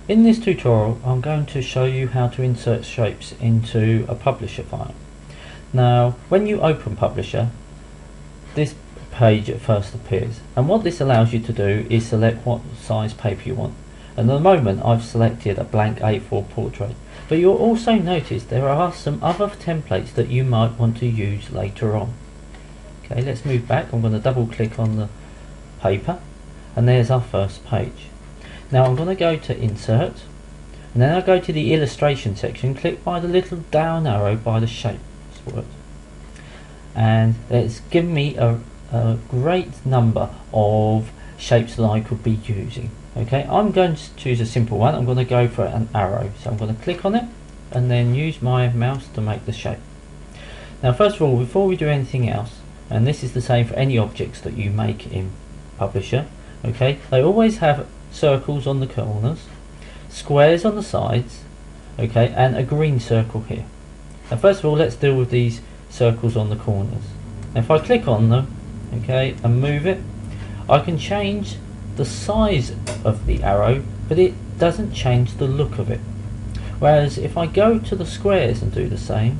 In this tutorial I'm going to show you how to insert shapes into a Publisher file. Now when you open Publisher, this page at first appears, and what this allows you to do is select what size paper you want. And at the moment I've selected a blank A4 portrait, but you'll also notice there are some other templates that you might want to use later on. Okay, let's move back. I'm going to double click on the paper and there's our first page. Now I'm going to go to Insert, and then I'll go to the Illustration section, click by the little down arrow by the Shapes word, and it's given me a great number of shapes that I could be using. Okay, I'm going to choose a simple one. I'm going to go for an arrow, so I'm going to click on it and then use my mouse to make the shape. Now first of all, before we do anything else, and this is the same for any objects that you make in Publisher, okay, they always have circles on the corners, squares on the sides, okay, and a green circle here. Now first of all, let's deal with these circles on the corners. Now if I click on them, okay, and move it, I can change the size of the arrow, but it doesn't change the look of it. Whereas if I go to the squares and do the same,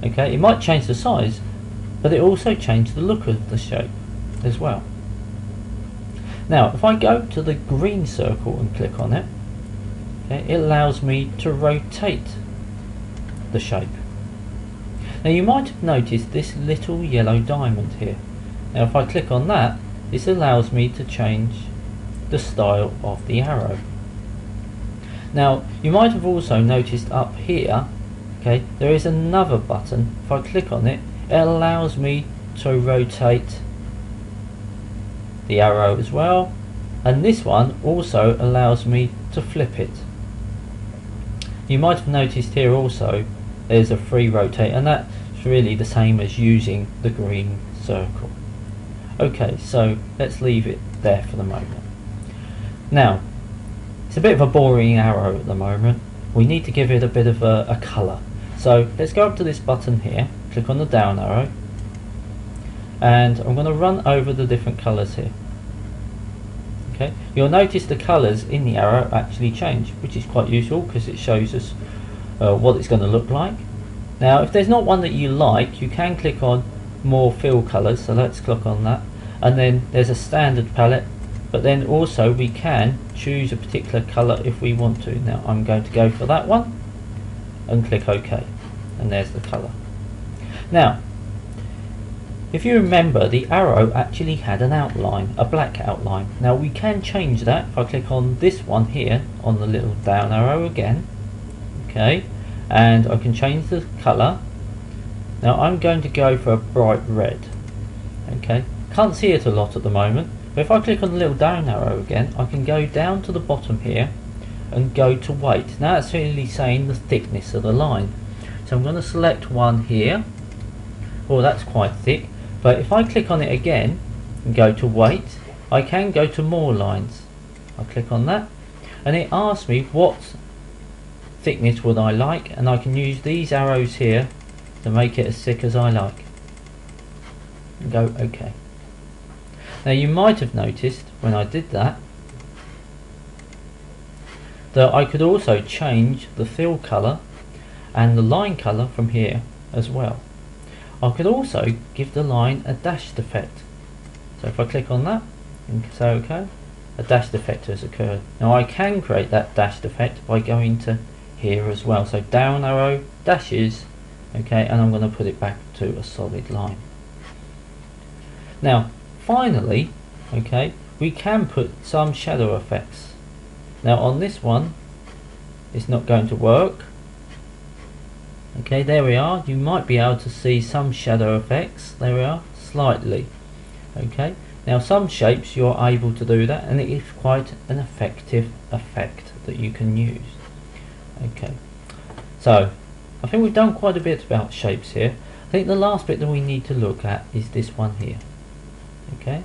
okay, it might change the size, but it also changes the look of the shape as well. Now if I go to the green circle and click on it, okay, it allows me to rotate the shape. Now you might have noticed this little yellow diamond here. Now if I click on that, this allows me to change the style of the arrow. Now you might have also noticed up here, okay, there is another button. If I click on it, it allows me to rotate the arrow as well, and this one also allows me to flip it. You might have noticed here also there's a free rotate, and that's really the same as using the green circle. Okay, so let's leave it there for the moment. Now it's a bit of a boring arrow at the moment. We need to give it a bit of a colour, so let's go up to this button here, click on the down arrow, and I'm going to run over the different colours here. Okay, you'll notice the colours in the arrow actually change, which is quite useful because it shows us what it's going to look like. Now if there's not one that you like, you can click on more fill colours, so let's click on that, and then there's a standard palette, but then also we can choose a particular colour if we want to. Now I'm going to go for that one and click OK, and there's the colour. Now if you remember, the arrow actually had an outline, a black outline. Now we can change that. If I click on this one here, on the little down arrow again, okay, and I can change the colour. Now I'm going to go for a bright red. Okay, can't see it a lot at the moment, but if I click on the little down arrow again, I can go down to the bottom here and go to weight. Now that's really saying the thickness of the line. So I'm going to select one here. Oh, that's quite thick. But if I click on it again and go to weight, I can go to more lines. I click on that and it asks me what thickness would I like, and I can use these arrows here to make it as thick as I like and go OK. Now you might have noticed when I did that that I could also change the fill colour and the line colour from here as well. I could also give the line a dashed effect. So if I click on that and say OK, a dashed effect has occurred. Now I can create that dashed effect by going to here as well. So down arrow, dashes, okay, and I'm going to put it back to a solid line. Now finally, okay, we can put some shadow effects. Now on this one it's not going to work. Okay, there we are. You might be able to see some shadow effects. There we are, slightly. Okay, now some shapes you're able to do that, and it is quite an effective effect that you can use. Okay, so I think we've done quite a bit about shapes here. I think the last bit that we need to look at is this one here. Okay,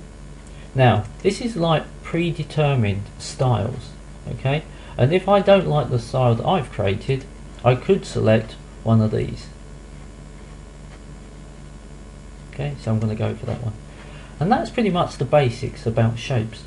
now this is like predetermined styles. Okay, and if I don't like the style that I've created, I could select one of these. Okay, so I'm going to go for that one, and that's pretty much the basics about shapes.